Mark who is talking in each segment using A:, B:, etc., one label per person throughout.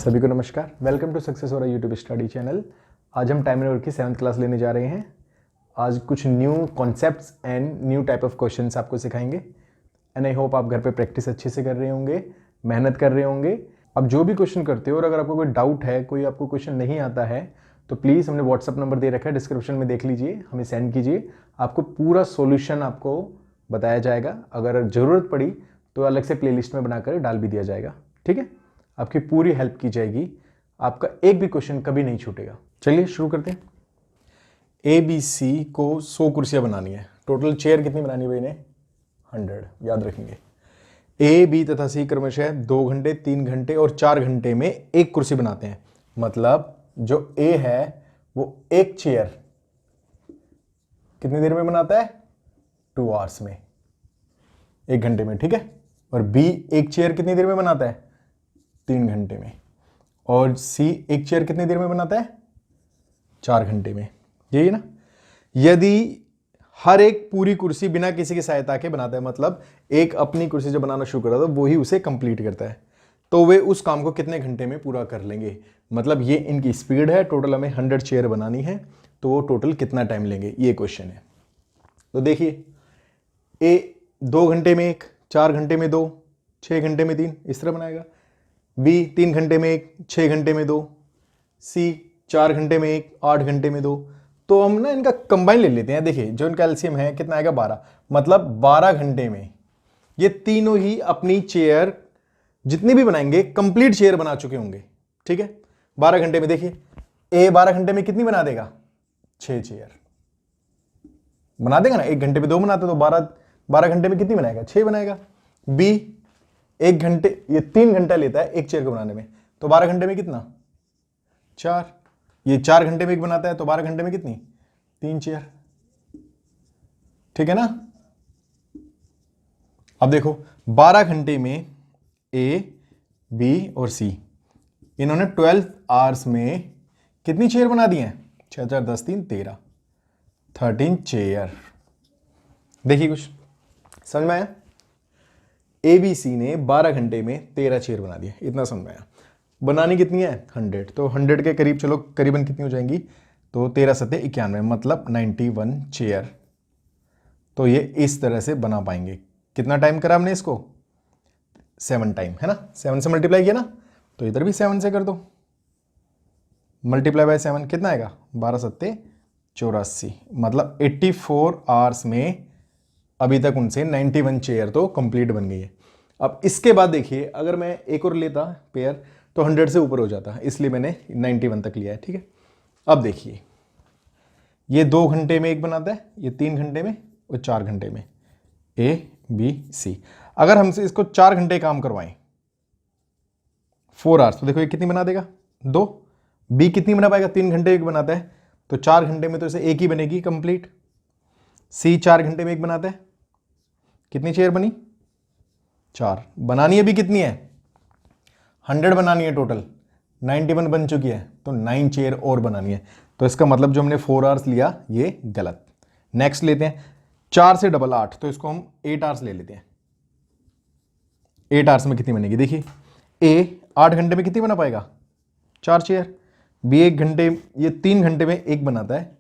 A: सभी को नमस्कार, वेलकम टू सक्सेस हो रहा यूट्यूब स्टडी चैनल। आज हम टाइम एंड वर्क की 7th क्लास लेने जा रहे हैं। आज कुछ new concepts and new type of questions आपको सिखाएंगे एंड आई होप आप घर पे प्रैक्टिस अच्छे से कर रहे होंगे, मेहनत कर रहे होंगे। अब जो भी क्वेश्चन करते हो और अगर आपको कोई डाउट है, कोई आपको क्वेश्चन नहीं आता है तो प्लीज़ हमने व्हाट्सअप नंबर दे रखा है, डिस्क्रिप्शन में देख लीजिए, हमें सेंड कीजिए। आपको पूरा सोल्यूशन आपको बताया जाएगा। अगर ज़रूरत पड़ी तो अलग से प्लेलिस्ट में बनाकर डाल भी दिया जाएगा। ठीक है, आपकी पूरी हेल्प की जाएगी, आपका एक भी क्वेश्चन कभी नहीं छूटेगा। चलिए शुरू करते हैं। ABC को 100 कुर्सियां बनानी है। टोटल चेयर कितनी बनानी है भाई ने? 100। याद रखेंगे A, B तथा C क्रमशः 2 घंटे, 3 घंटे और 4 घंटे में एक कुर्सी बनाते हैं। मतलब जो A है वो एक चेयर कितनी देर में बनाता है? 2 आवर्स में, 1 घंटे में। ठीक है, और B एक चेयर कितनी देर में बनाता है? 3 घंटे में। और C एक चेयर कितनी देर में बनाता है? 4 घंटे में। यही ना। यदि हर एक पूरी कुर्सी बिना किसी की सहायता के बनाता है, मतलब एक अपनी कुर्सी जो बनाना शुरू करता है वो ही उसे कंप्लीट करता है, तो वे उस काम को कितने घंटे में पूरा कर लेंगे? मतलब ये इनकी स्पीड है। टोटल हमें 100 चेयर बनानी है, तो वो टोटल कितना टाइम लेंगे, ये क्वेश्चन है। तो देखिए, A 2 घंटे में 1, 4 घंटे में 2, 6 घंटे में 3, इस तरह बनाएगा। B 3 घंटे में 1, 6 घंटे में 2, C 4 घंटे में 1, 8 घंटे में 2। तो हम ना इनका कंबाइन ले लेते हैं। देखिए जो इनका एलसीएम है कितना आएगा? 12। मतलब 12 घंटे में ये तीनों ही अपनी चेयर जितनी भी बनाएंगे कंप्लीट चेयर बना चुके होंगे। ठीक है, 12 घंटे में। देखिए A 12 घंटे में कितनी बना देगा? 6 चेयर बना देगा ना। 1 घंटे में 2 बनाते तो 12 घंटे में कितनी बनाएगा? 6 बनाएगा। B 1 घंटे, ये 3 घंटा लेता है एक चेयर को बनाने में, तो 12 घंटे में कितना? 4। ये 4 घंटे में 1 बनाता है, तो 12 घंटे में कितनी? 3 चेयर। ठीक है ना। अब देखो 12 घंटे में A, B और C इन्होंने 12 आवर्स में कितनी चेयर बना दी हैं? 6 4 10 3 13 13 चेयर। देखिए कुछ समझ में आया? ABC ने 12 घंटे में 13 चेयर बना दिया। इतना समझ में आया। बनानी कितनी है? 100। तो 100 के करीब चलो, करीबन कितनी हो जाएंगी? तो 13 सत्ते 91, मतलब 91 चेयर। तो ये इस तरह से बना पाएंगे। कितना टाइम करा हमने इसको? 7 टाइम, है ना। 7 से मल्टीप्लाई किया ना, तो इधर भी 7 से कर दो। मल्टीप्लाई बाय 7 कितना आएगा? 12 सत्ते 84, मतलब 84 आवर्स में अभी तक उनसे 91 चेयर तो कंप्लीट बन गई है। अब इसके बाद देखिए, अगर मैं एक और लेता पेयर तो 100 से ऊपर हो जाता है, इसलिए मैंने 91 तक लिया है। ठीक है, अब देखिए ये 2 घंटे में 1 बनाता है, ये 3 घंटे में और 4 घंटे में। A, B, C। अगर हमसे इसको 4 घंटे काम करवाएं, 4 आवर्स, तो देखो ये कितनी बना देगा? 2। B कितनी बना पाएगा? 3 घंटे 1 बनाता है, तो 4 घंटे में तो इसे 1 ही बनेगी कंप्लीट। C 4 घंटे में 1 बनाता है, कितनी चेयर बनी? 4। बनानी अभी कितनी है? 100 बनानी है। टोटल 91 बन चुकी है, तो 9 चेयर और बनानी है। तो इसका मतलब जो हमने 4 आवर्स लिया ये गलत। नेक्स्ट लेते हैं 4 से डबल 8, तो इसको हम 8 आवर्स ले लेते हैं। 8 आवर्स में कितनी बनेगी? देखिए A 8 घंटे में कितनी बना पाएगा? 4 चेयर। B 1 घंटे, ये 3 घंटे में 1 बनाता है,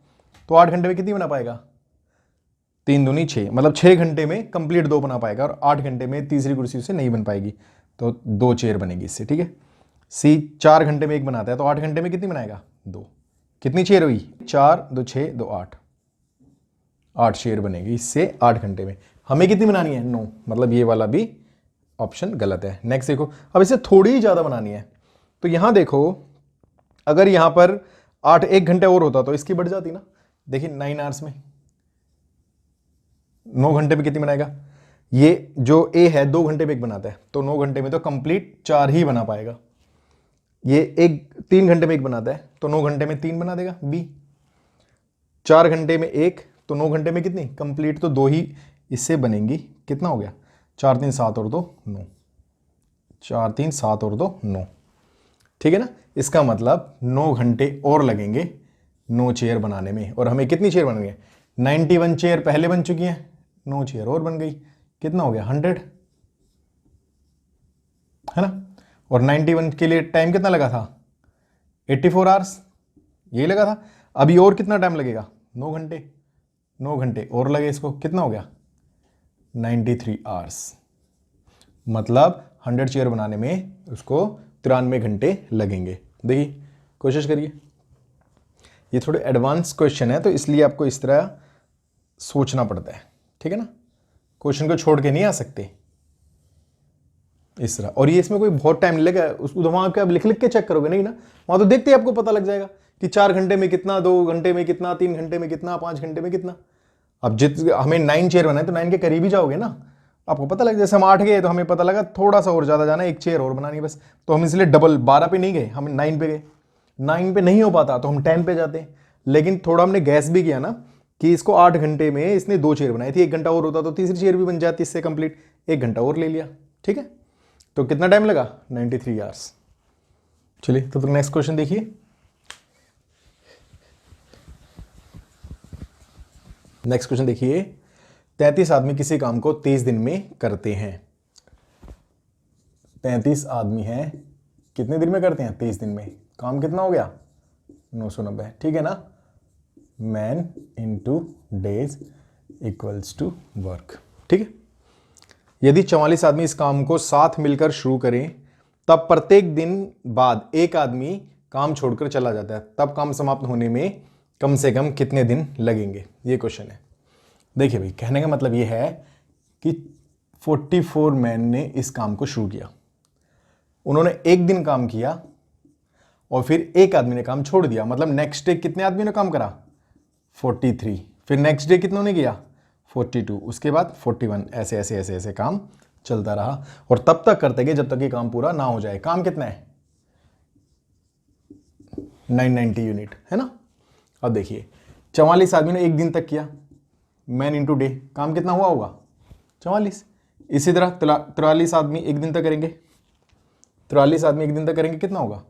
A: तो 8 घंटे में कितनी बना पाएगा? 3 दूनी 6, मतलब 6 घंटे में कंप्लीट 2 बना पाएगा, और 8 घंटे में तीसरी कुर्सी उसे नहीं बन पाएगी, तो 2 चेयर बनेगी इससे। ठीक है। C 4 घंटे में 1 बनाता है, तो 8 घंटे में कितनी बनाएगा? 2। कितनी चेयर हुई? 4 2 6 2 8, 8 चेयर बनेगी इससे 8 घंटे में। हमें कितनी बनानी है? 9, मतलब ये वाला भी ऑप्शन गलत है। नेक्स्ट देखो, अब इसे थोड़ी ही ज्यादा बनानी है, तो यहां देखो अगर यहां पर 1 घंटे और होता तो इसकी बढ़ जाती ना। देखिए 9 आवर्स में 9 घंटे में कितनी बनाएगा? ये जो A है 2 घंटे में 1 बनाता है, तो 9 घंटे में तो कंप्लीट 4 ही बना पाएगा। ये 3 घंटे में 1 बनाता है, तो 9 घंटे में 3 बना देगा B। 4 घंटे में 1, तो 9 घंटे में कितनी कंप्लीट? तो 2 ही इससे बनेंगी। कितना हो गया? 4 3 7 और 2 9, 4 3 7 और 2 9। ठीक है ना। इसका मतलब 9 घंटे और लगेंगे 9 चेयर बनाने में। और हमें कितनी चेयर बन गई? 91 चेयर पहले बन चुकी हैं, 9 चेयर और बन गई। कितना हो गया? 100, है ना। और 91 के लिए टाइम कितना लगा था? 84 आवर्स, यही लगा था। अभी और कितना टाइम लगेगा? 9 घंटे, 9 घंटे और लगे इसको, कितना हो गया? 93 आवर्स। मतलब 100 चेयर बनाने में उसको 93 घंटे लगेंगे। देखिए कोशिश करिए, ये थोड़े एडवांस क्वेश्चन है तो इसलिए आपको इस तरह सोचना पड़ता है, ठीक है ना, क्वेश्चन को छोड़ के नहीं आ सकते इस तरह। और ये इसमें कोई बहुत टाइम नहीं लगेगा, उसको तो वहां के आप लिख लिख के चेक करोगे नहीं ना, वहां तो देखते ही आपको पता लग जाएगा कि 4 घंटे में कितना, 2 घंटे में कितना, 3 घंटे में कितना, 5 घंटे में कितना। अब हमें 9 चेयर बनाए तो 9 के करीब ही जाओगे ना, आपको पता लग, जैसे हम 8 गए तो हमें पता लगा थोड़ा सा और ज्यादा जाना है, 1 चेयर और बनानी बस, तो हम इसलिए डबल 12 पे नहीं गए, हम 9 पे गए। 9 पे नहीं हो पाता तो हम 10 पे जाते हैं, लेकिन थोड़ा हमने गैस भी किया ना कि इसको 8 घंटे में इसने 2 चेयर बनाई थी, 1 घंटा और होता तो तीसरी चेयर भी बन जाती इससे कंप्लीट, 1 घंटा और ले लिया, ठीक है। तो कितना टाइम लगा? 93 आवर्स। चलिए तो नेक्स्ट क्वेश्चन देखिए। नेक्स्ट क्वेश्चन देखिए, 33 आदमी किसी काम को 30 दिन में करते हैं। 33 आदमी हैं, कितने दिन में करते हैं? 30 दिन में। काम कितना हो गया? 990, ठीक है ना। Man into days equals to work, ठीक है। यदि 44 आदमी इस काम को साथ मिलकर शुरू करें तब प्रत्येक दिन बाद एक आदमी काम छोड़कर चला जाता है, तब काम समाप्त होने में कम से कम कितने दिन लगेंगे? ये क्वेश्चन है। देखिए भाई, कहने का मतलब ये है कि 44 मैन ने इस काम को शुरू किया, उन्होंने एक दिन काम किया और फिर एक आदमी ने काम छोड़ दिया, मतलब नेक्स्ट डे कितने आदमी ने काम करा? 43। फिर नेक्स्ट डे कितनों ने किया? 42। उसके बाद 41। ऐसे ऐसे ऐसे ऐसे काम चलता रहा और तब तक करते गए जब तक ये काम पूरा ना हो जाए। काम कितना है? 990 यूनिट, है ना। अब देखिए 44 आदमी ने एक दिन तक किया, मैन इंटू डे, काम कितना हुआ होगा? 44। इसी तरह 43 आदमी एक दिन तक करेंगे, 43 आदमी एक दिन तक करेंगे, कितना होगा?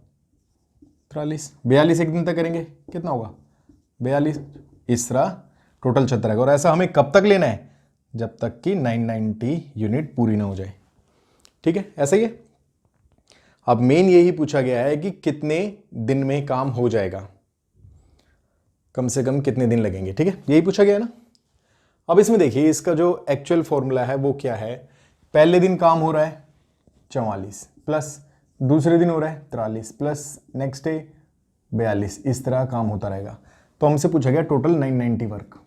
A: 43। 42 एक दिन तक करेंगे, कितना होगा? 42। इस तरह टोटल चलता रहेगा। और ऐसा हमें कब तक लेना है? जब तक कि 990 यूनिट पूरी ना हो जाए, ठीक है। ऐसा ही है। अब मेन यही पूछा गया है कि कितने दिन में काम हो जाएगा, कम से कम कितने दिन लगेंगे, ठीक है, यही पूछा गया है ना। अब इसमें देखिए इसका जो एक्चुअल फॉर्मूला है वो क्या है। पहले दिन काम हो रहा है 44 प्लस दूसरे दिन हो रहा है 43 प्लस नेक्स्ट डे 42, इस तरह काम होता रहेगा। तो हमसे पूछा गया टोटल 990 वर्क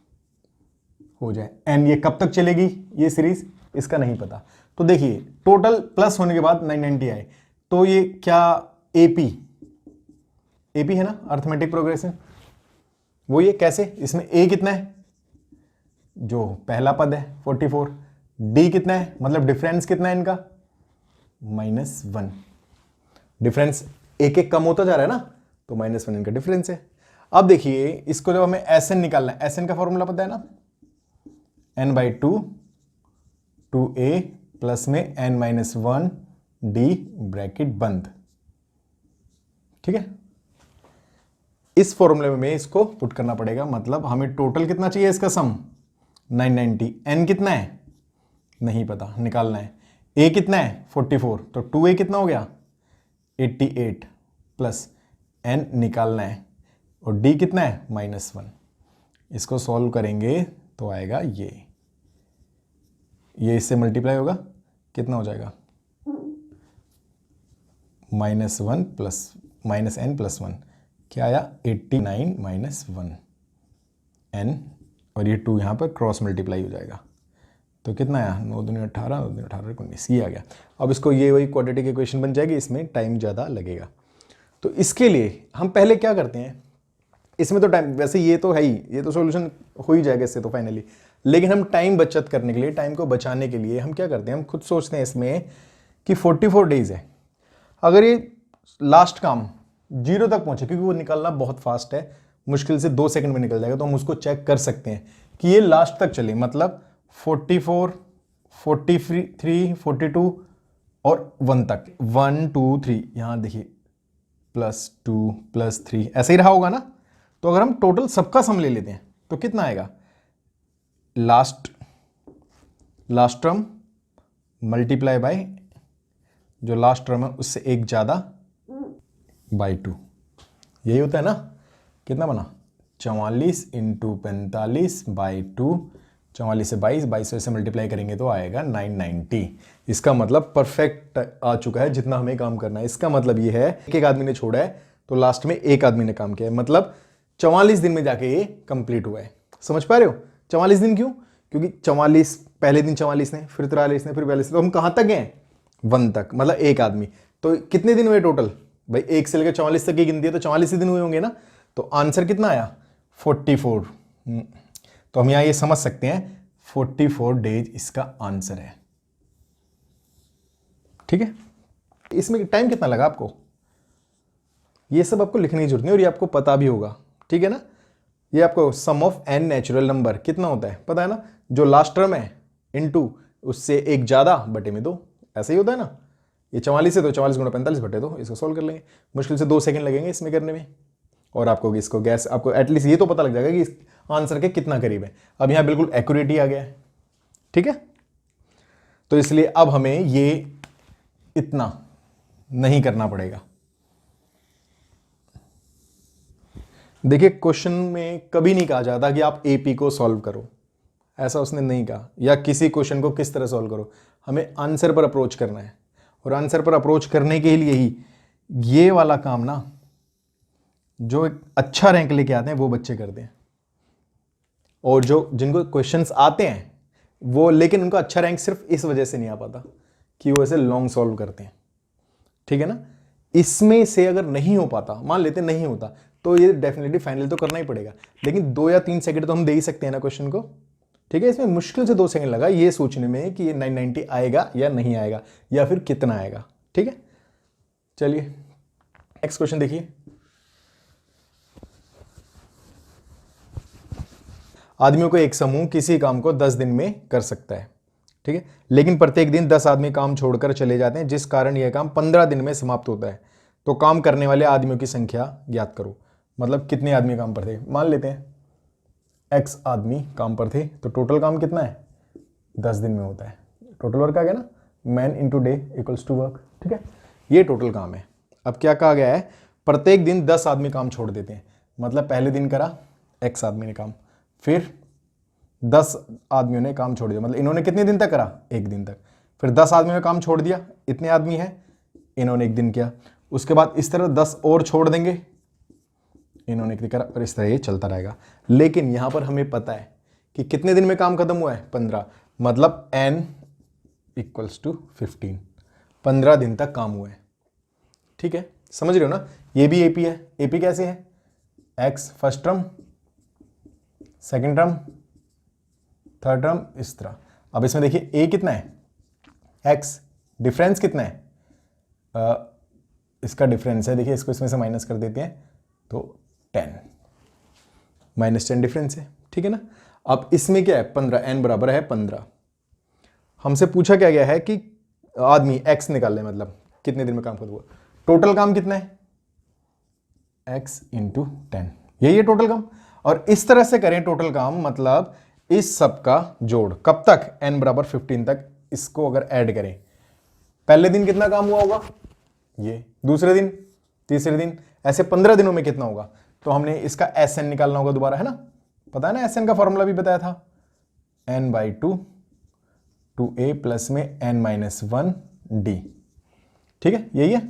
A: हो जाए, एंड ये कब तक चलेगी ये सीरीज, इसका नहीं पता। तो देखिए टोटल प्लस होने के बाद 990 आए, तो ये क्या एपी है ना, अर्थमेटिक प्रोग्रेशन, वो ये कैसे, इसमें ए कितना है? जो पहला पद है 44, डी कितना है, मतलब डिफरेंस कितना है इनका? -1। डिफरेंस एक एक कम होता जा रहा है ना, तो -1 इनका डिफरेंस है। अब देखिए इसको जब हमें एस एन निकालना है, एस एन का फॉर्मूला पता है ना, n/2 2a प्लस में n-1 d ब्रैकेट बंद, ठीक है। इस फॉर्मूले में इसको पुट करना पड़ेगा, मतलब हमें टोटल कितना चाहिए इसका सम 990। n कितना है नहीं पता, निकालना है। a कितना है 44, तो 2a कितना हो गया 88 प्लस n निकालना है, और d कितना है -1। इसको सॉल्व करेंगे तो आएगा ये इससे मल्टीप्लाई होगा, कितना हो जाएगा -1 प्लस -n प्लस 1, क्या आया 89 -1 n, और ये 2 यहाँ पर क्रॉस मल्टीप्लाई हो जाएगा, तो कितना आया 9 दूनी 18, 9 दूनी 18 19, ये आ गया। अब इसको ये वही क्वाड्रेटिक इक्वेशन बन जाएगी, इसमें टाइम ज़्यादा लगेगा। तो इसके लिए हम पहले क्या करते हैं, इसमें तो टाइम वैसे ये तो है ही, ये तो सॉल्यूशन हो ही जाएगा इससे तो फाइनली, लेकिन हम टाइम बचत करने के लिए, टाइम को बचाने के लिए हम क्या करते हैं, हम खुद सोचते हैं इसमें कि 44 डेज है, अगर ये लास्ट काम 0 तक पहुंचे, क्योंकि वो निकलना बहुत फास्ट है, मुश्किल से 2 सेकंड में निकल जाएगा, तो हम उसको चेक कर सकते हैं कि ये लास्ट तक चले, मतलब 44 43 42 और 1 तक, 1 2 3, यहां देखिए +2 +3 ऐसे ही रहा होगा ना। तो अगर हम टोटल सबका सम ले लेते हैं तो कितना आएगा, लास्ट टर्म मल्टीप्लाई बाय जो लास्ट टर्म है उससे एक ज़्यादा बाई 2, यही होता है ना। कितना बना 44 इंटू 45 बाई 2, 44 से 22, 22 से मल्टीप्लाई करेंगे तो आएगा 990। इसका मतलब परफेक्ट आ चुका है जितना हमें काम करना है। इसका मतलब ये है एक आदमी ने छोड़ा है तो लास्ट में एक आदमी ने काम किया है, मतलब 44 दिन में जाके ये कंप्लीट हुआ है। समझ पा रहे हो? 44 दिन क्यों? क्योंकि 44 पहले दिन 44 ने, फिर 43 ने, फिर 42 ने, तो हम कहाँ तक गए 1 तक, मतलब एक आदमी। तो कितने दिन हुए टोटल भाई? 1 से लेकर 44 तक की गिनती है तो 44 ही दिन हुए होंगे ना। तो आंसर कितना आया 44। तो हम यहां ये समझ सकते हैं 44 डेज इसका आंसर है। ठीक है, इसमें टाइम कितना लगा आपको, ये सब आपको लिखने की जरूरत नहीं और ये आपको पता भी होगा। ठीक है ना, ये आपको सम ऑफ n नेचुरल नंबर कितना होता है पता है ना, जो लास्ट टर्म है इनटू उससे एक ज्यादा बटे में 2, ऐसा ही होता है ना। ये 44 है तो 44 गुणा 45 बटे 2, इसको सॉल्व कर लेंगे। मुश्किल से 2 सेकंड लगेंगे इसमें करने में और आपको इसको गैस आपको एटलीस्ट ये तो पता लग जाएगा कि इस आंसर के कितना करीब है। अब यहां बिल्कुल एक्यूरेट ही आ गया है। ठीक है, तो इसलिए अब हमें ये इतना नहीं करना पड़ेगा। देखिए क्वेश्चन में कभी नहीं कहा जाता कि आप एपी को सॉल्व करो, ऐसा उसने नहीं कहा, या किसी क्वेश्चन को किस तरह सॉल्व करो। हमें आंसर पर अप्रोच करना है और आंसर पर अप्रोच करने के लिए ही ये वाला काम ना जो एक अच्छा रैंक लेके आते हैं वो बच्चे करते हैं, और जो जिनको क्वेश्चंस आते हैं वो, लेकिन उनका अच्छा रैंक सिर्फ इस वजह से नहीं आ पाता कि वो ऐसे लॉन्ग सॉल्व करते हैं। ठीक है ना, इसमें से अगर नहीं हो पाता, मान लेते नहीं होता, तो ये डेफिनेटली फाइनल तो करना ही पड़ेगा, लेकिन 2 या 3 सेकंड तो हम दे ही सकते हैं ना क्वेश्चन को। ठीक है, इसमें मुश्किल से 2 सेकंड लगा ये सोचने में कि ये 990 आएगा या नहीं आएगा या फिर कितना आएगा। ठीक है, चलिए नेक्स्ट क्वेश्चन देखिए। आदमियों को एक समूह किसी काम को 10 दिन में कर सकता है। ठीक है, लेकिन प्रत्येक दिन 10 आदमी काम छोड़कर चले जाते हैं, जिस कारण यह काम 15 दिन में समाप्त होता है। तो काम करने वाले आदमियों की संख्या ज्ञात करो। मतलब कितने आदमी काम पर थे, मान लेते हैं x आदमी काम पर थे, तो टोटल काम कितना है 10 दिन में होता है। टोटल वर्क आ गया ना, man into day equals to work. ठीक है, ये टोटल काम है। अब क्या कहा गया है, प्रत्येक दिन 10 आदमी काम छोड़ देते हैं, मतलब पहले दिन करा x आदमी ने काम, फिर 10 आदमियों ने काम छोड़ दिया, मतलब इन्होंने कितने दिन तक करा 1 दिन तक, फिर 10 आदमियों ने काम छोड़ दिया, इतने आदमी हैं, इन्होंने 1 दिन किया, उसके बाद इस तरह 10 और छोड़ देंगे, इन्होंने कितने करा, और इस तरह ये चलता रहेगा। लेकिन यहां पर हमें पता है कि कितने दिन में काम खत्म हुआ है 15, मतलब n इक्वल्स टू 15, 15 दिन तक काम हुआ है। ठीक है, समझ रहे हो ना, ये भी एपी है। एपी कैसे है, x first term, second term, third term, इस तरह। अब इसमें देखिए a कितना है x, डिफरेंस कितना है, इसका डिफरेंस है, देखिए इसको इसमें से माइनस कर देते हैं तो 10, -10 डिफरेंस है। ठीक है ना, अब इसमें क्या है 15, n बराबर है 15। हमसे पूछा क्या गया है कि आदमी x निकाल ले, मतलब कितने दिन में काम खत्म हुआ। टोटल काम कितना है x इंटू 10, यही है टोटल काम। और इस तरह से करें टोटल काम, मतलब इस सब का जोड़ कब तक, n बराबर 15 तक, इसको अगर ऐड करें, पहले दिन कितना काम हुआ होगा ये, दूसरे दिन, तीसरे दिन, ऐसे 15 दिनों में कितना होगा। तो हमने इसका SN निकालना होगा दोबारा, है ना, पता है ना, SN का फॉर्मूला भी बताया था, n/2 2a प्लस में n-1d। ठीक है, यही है।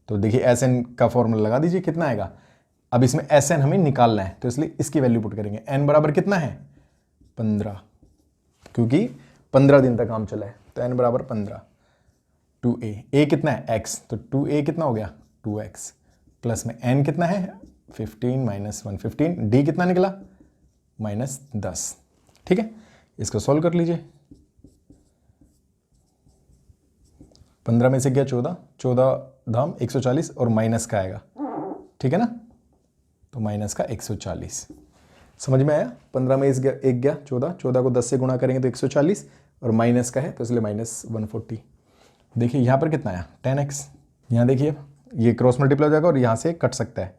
A: तो देखिए SN का फॉर्मूला लगा दीजिए, कितना आएगा। अब इसमें SN हमें निकालना है तो इसलिए इसकी वैल्यू पुट करेंगे। n बराबर कितना है 15, क्योंकि 15 दिन तक काम चला है, तो n बराबर 15। 2a, a कितना है x, तो 2a कितना हो गया 2x, प्लस में n कितना है 15 - 1 15, d कितना निकला -10। ठीक है, इसको सॉल्व कर लीजिए। 15 में से गया 14, 14 धाम 140 और माइनस का आएगा। ठीक है ना, तो माइनस का 140, समझ में आया। 15 में एक गया 14, 14 को 10 से गुणा करेंगे तो 140, और माइनस का है तो इसलिए -140। देखिए यहाँ पर कितना आया 10x। यहाँ देखिए ये क्रॉस मल्टीप्लाई हो जाएगा और यहाँ से कट सकता है,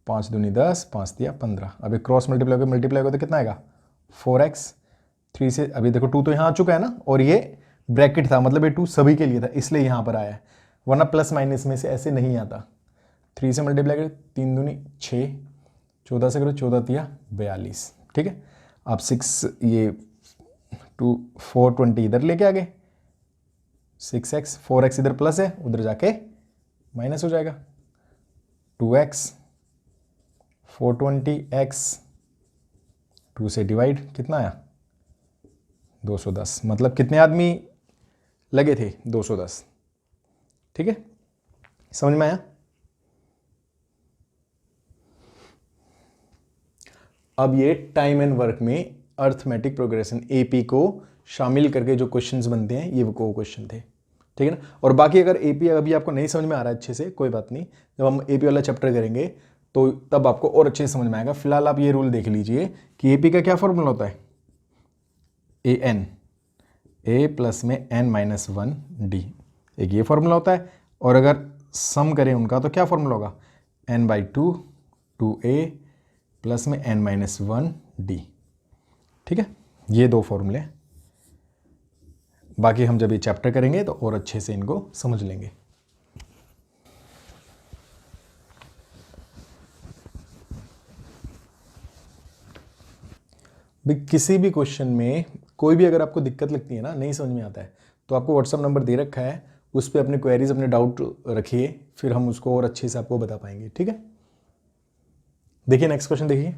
A: 5 दूनी 10, 5 दिया 15। अभी क्रॉस मल्टीप्लाई होगा तो कितना आएगा 4x। 3 से अभी देखो 2 तो यहाँ आ चुका है ना, और ये ब्रैकेट था, मतलब ये 2 सभी के लिए था, इसलिए यहाँ पर आया है, वरना प्लस माइनस में से ऐसे नहीं आता। 3 से मल्टीप्लाई करें, 3 दूनी 6, 14 से करो 14 तिया 42, ठीक है। आप 6 ये 420 इधर लेके आ गए, 6x 4x इधर प्लस है, उधर जाके माइनस हो जाएगा, 2x 420x 2 से डिवाइड कितना आया 210, मतलब कितने आदमी लगे थे 210, ठीक है, समझ में आया। अब ये टाइम एंड वर्क में अर्थमेटिक प्रोग्रेशन एपी को शामिल करके जो क्वेश्चंस बनते हैं ये वो क्वेश्चन थे, ठीक है ना। और बाकी अगर एपी अभी आपको नहीं समझ में आ रहा है अच्छे से, कोई बात नहीं, जब हम एपी वाला चैप्टर करेंगे तो तब आपको और अच्छे से समझ में आएगा। फिलहाल आप ये रूल देख लीजिए कि एपी का क्या फॉर्मूला होता है, ए एन, ए प्लस में एन माइनस 1 डी, एक ये फॉर्मूला होता है। और अगर सम करें उनका तो क्या फॉर्मूला होगा, n/2 2a प्लस में n माइनस 1 डी, ठीक है, ये 2 फॉर्मूले। बाकी हम जब ये चैप्टर करेंगे तो और अच्छे से इनको समझ लेंगे। किसी भी क्वेश्चन में कोई भी अगर आपको दिक्कत लगती है ना, नहीं समझ में आता है, तो आपको व्हाट्सअप नंबर दे रखा है, उस पर अपने क्वेरीज अपने डाउट रखिए, फिर हम उसको और अच्छे से आपको बता पाएंगे, ठीक है। देखिए नेक्स्ट क्वेश्चन देखिए,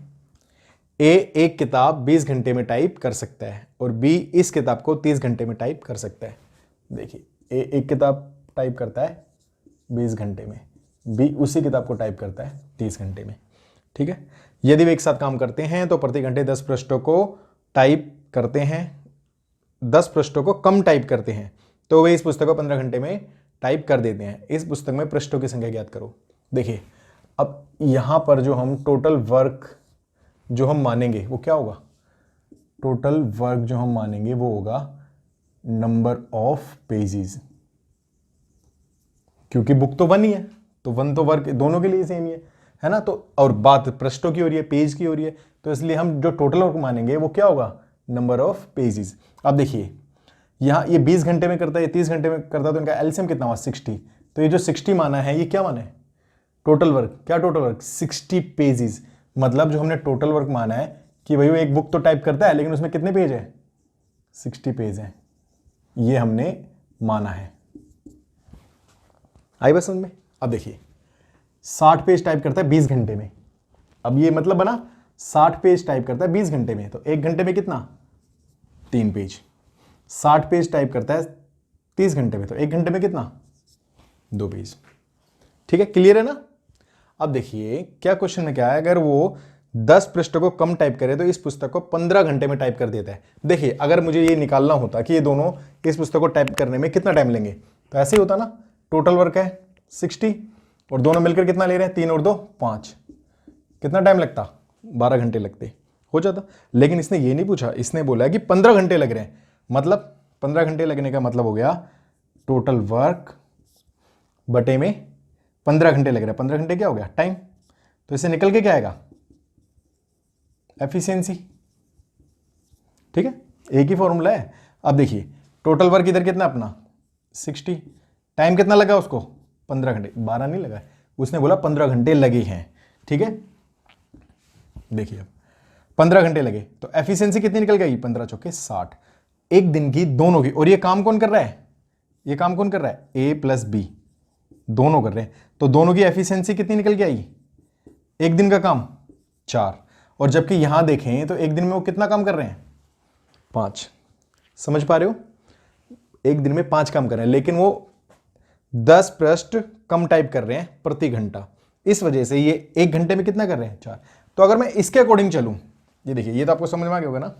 A: ए एक किताब 20 घंटे में टाइप कर सकता है और बी इस किताब को 30 घंटे में टाइप कर सकता है। देखिए ए एक किताब टाइप करता है 20 घंटे में, बी उसी किताब को टाइप करता है 30 घंटे में, ठीक है। यदि वे एक साथ काम करते हैं तो प्रति घंटे 10 पृष्ठों को टाइप करते हैं, 10 पृष्ठों को कम टाइप करते हैं तो वे इस पुस्तक को 15 घंटे में टाइप कर देते हैं। इस पुस्तक में पृष्ठों की संख्या ज्ञात करो। देखिए अब यहां पर जो हम टोटल वर्क जो हम मानेंगे वो क्या होगा, टोटल वर्क जो हम मानेंगे वो होगा नंबर ऑफ पेजेस, क्योंकि बुक तो 1 ही है, तो 1 तो वर्क दोनों के लिए सेम ही है ना। तो और बात पृष्ठों की हो रही है, पेज की हो रही है, तो इसलिए हम जो टोटल वर्क मानेंगे वो क्या होगा, नंबर ऑफ पेजेस। अब देखिए यहाँ ये 20 घंटे में करता है, ये 30 घंटे में करता है, तो इनका एलसीएम कितना हुआ 60। तो ये जो 60 माना है ये क्या माना है, टोटल वर्क। क्या टोटल वर्क, 60 पेजेस। मतलब जो हमने टोटल वर्क माना है कि भाई वो एक बुक तो टाइप करता है लेकिन उसमें कितने पेज है, 60 पेज है, ये हमने माना है। आई बात समझ में। अब देखिए 60 पेज टाइप करता है 20 घंटे में। अब ये मतलब बना 60 पेज टाइप करता है 20 घंटे में, तो 1 घंटे में कितना 3 पेज। 60 पेज टाइप करता है 30 घंटे में, तो 1 घंटे में कितना 2 पेज, ठीक है, क्लियर है ना। अब देखिए क्या क्वेश्चन में क्या है, अगर वो 10 पृष्ठों को कम टाइप करे तो इस पुस्तक को 15 घंटे में टाइप कर देता है। देखिए अगर मुझे ये निकालना होता कि ये दोनों इस पुस्तक को टाइप करने में कितना टाइम लेंगे, तो ऐसे ही होता ना, टोटल वर्क है 60 और दोनों मिलकर कितना ले रहे हैं, 3 और 2 5, कितना टाइम लगता, 12 घंटे लगते, हो जाता। लेकिन इसने ये नहीं पूछा, इसने बोला कि 15 घंटे लग रहे हैं, मतलब 15 घंटे लगने का मतलब हो गया टोटल वर्क बटे में 15 घंटे लग रहा है। 15 घंटे क्या हो गया, टाइम। तो इसे निकल के क्या आएगा, एफिशिएंसी, ठीक है, एक ही फॉर्मूला है। अब देखिए टोटल वर्क इधर कितना अपना 60, टाइम कितना लगा उसको 15 घंटे, 12 नहीं लगा, उसने बोला 15 घंटे लगे हैं, ठीक है। देखिए अब 15 घंटे लगे तो एफिशिएंसी कितनी निकल गई, 15 चौके 60, एक दिन की दोनों की। और ये काम कौन कर रहा है, ये काम कौन कर रहा है, ए प्लस बी दोनों कर रहे हैं, तो दोनों की एफिशिएंसी कितनी निकल के आई, एक दिन का काम 4, और जबकि यहां देखें तो एक दिन में वो कितना काम कर रहे हैं 5। समझ पा रहे हो, एक दिन में 5 काम कर रहे हैं, लेकिन वो 10 पृष्ठ कम टाइप कर रहे हैं प्रति घंटा, इस वजह से ये 1 घंटे में कितना कर रहे हैं 4। तो अगर मैं इसके अकॉर्डिंग चलूं, ये देखिए ये तो आपको समझ में आ गया होगा ना,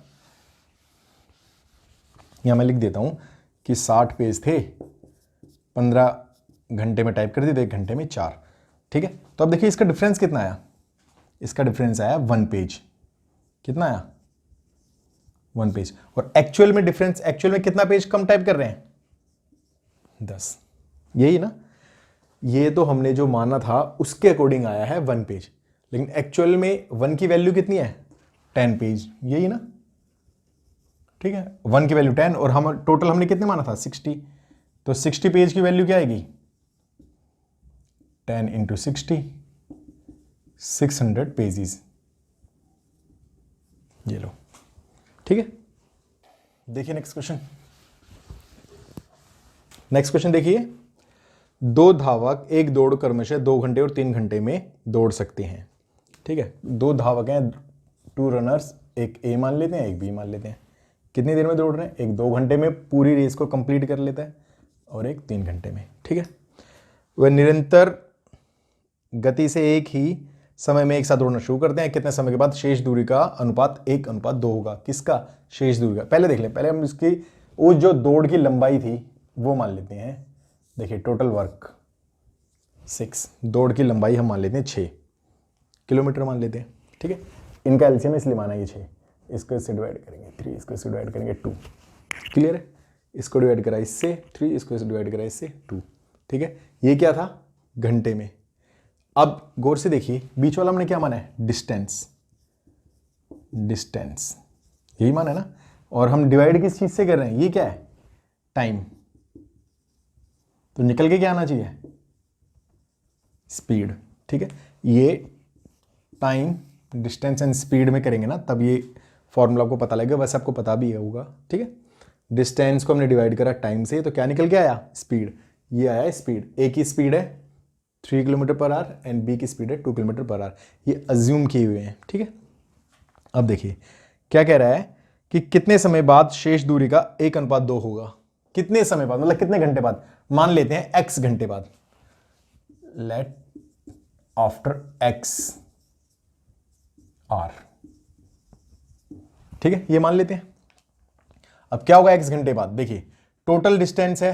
A: यहां मैं लिख देता हूं कि 60 पेज थे, 15 घंटे में टाइप कर दिए, तो 1 घंटे में 4, ठीक है। तो अब देखिए इसका डिफरेंस कितना आया, इसका डिफरेंस आया 1 पेज, कितना आया 1 पेज। और एक्चुअल में डिफरेंस, एक्चुअल में कितना पेज कम टाइप कर रहे हैं 10, यही ना। ये तो हमने जो माना था उसके अकॉर्डिंग आया है 1 पेज, लेकिन एक्चुअल में 1 की वैल्यू कितनी है 10 पेज, यही ना, ठीक है, 1 की वैल्यू 10 और हम टोटल हमने कितने माना था 60, तो 60 पेज की वैल्यू क्या आएगी 10 इंटू 60, 600 पेजेस, ये लो। ठीक है, देखिए नेक्स्ट क्वेश्चन। नेक्स्ट क्वेश्चन देखिए, दो धावक एक दौड़ क्रमशः 2 घंटे और 3 घंटे में दौड़ सकते हैं। ठीक है, दो धावक हैं, 2 रनर्स, एक ए मान लेते हैं एक बी मान लेते हैं। कितनी देर में दौड़ रहे हैं, एक 2 घंटे में पूरी रेस को कंप्लीट कर लेता है और एक 3 घंटे में। ठीक है, वह निरंतर गति से एक ही समय में एक साथ दौड़ना शुरू करते हैं। कितने समय के बाद शेष दूरी का अनुपात 1:2 होगा। किसका, शेष दूरी का। पहले देख लें, पहले हम इसकी वो जो दौड़ की लंबाई थी वो मान लेते हैं। देखिए टोटल वर्क 6, दौड़ की लंबाई हम मान लेते हैं 6 किलोमीटर मान लेते हैं। ठीक है, इनका एलसीएम इसलिए माना ये 6, इसको इससे डिवाइड करेंगे 3, इसको इससे डिवाइड करेंगे 2। क्लियर है, इसको डिवाइड करा इससे 3, इसको इससे डिवाइड करा इससे 2। ठीक है, ये क्या था घंटे में। अब गौर से देखिए, बीच वाला हमने क्या माना है, डिस्टेंस, डिस्टेंस यही माना है ना, और हम डिवाइड किस चीज से कर रहे हैं, ये क्या है टाइम, तो निकल के क्या आना चाहिए स्पीड। ठीक है, ये टाइम डिस्टेंस एंड स्पीड में करेंगे ना तब ये फॉर्मूला आपको पता लगेगा, वैसे आपको पता भी होगा। ठीक है, डिस्टेंस को हमने डिवाइड करा टाइम से, तो क्या निकल के आया स्पीड, ये आया स्पीड। ए की स्पीड है 3 kilometre per hour and B की स्पीड है 2 किलोमीटर पर आवर, ये अज्यूम किए हुए हैं। ठीक है, अब देखिए क्या कह रहा है कि कितने समय बाद शेष दूरी का 1:2 होगा। कितने समय बाद मतलब कितने घंटे बाद, मान लेते हैं x घंटे बाद, लेट आफ्टर x आर। ठीक है, ये मान लेते हैं। अब क्या होगा x घंटे बाद, देखिए टोटल डिस्टेंस है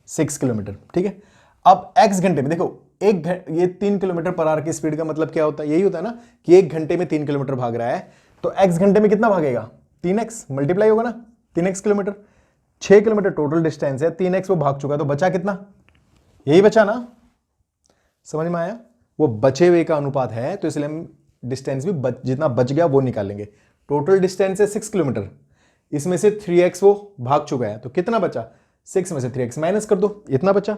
A: 6 किलोमीटर। ठीक है, अब x घंटे में देखो ये 3 किलोमीटर पर आवर की स्पीड का मतलब क्या होता है, यही होता है ना कि 1 घंटे में 3 किलोमीटर भाग रहा है, तो x घंटे में कितना भागेगा 3x, मल्टीप्लाई होगा ना 3x kilometre. 6 kilometre total distance है, 3x वो भाग चुका है, तो बचा कितना, यही बचा ना, समझ में आया, वो बचे हुए का अनुपात है, तो इसलिए हम डिस्टेंस भी जितना बच गया वो निकालेंगे। टोटल डिस्टेंस है 6 किलोमीटर, इसमें से 3x वो भाग चुका है, तो कितना बचा, 6 में से 3x माइनस कर दो, इतना बचा।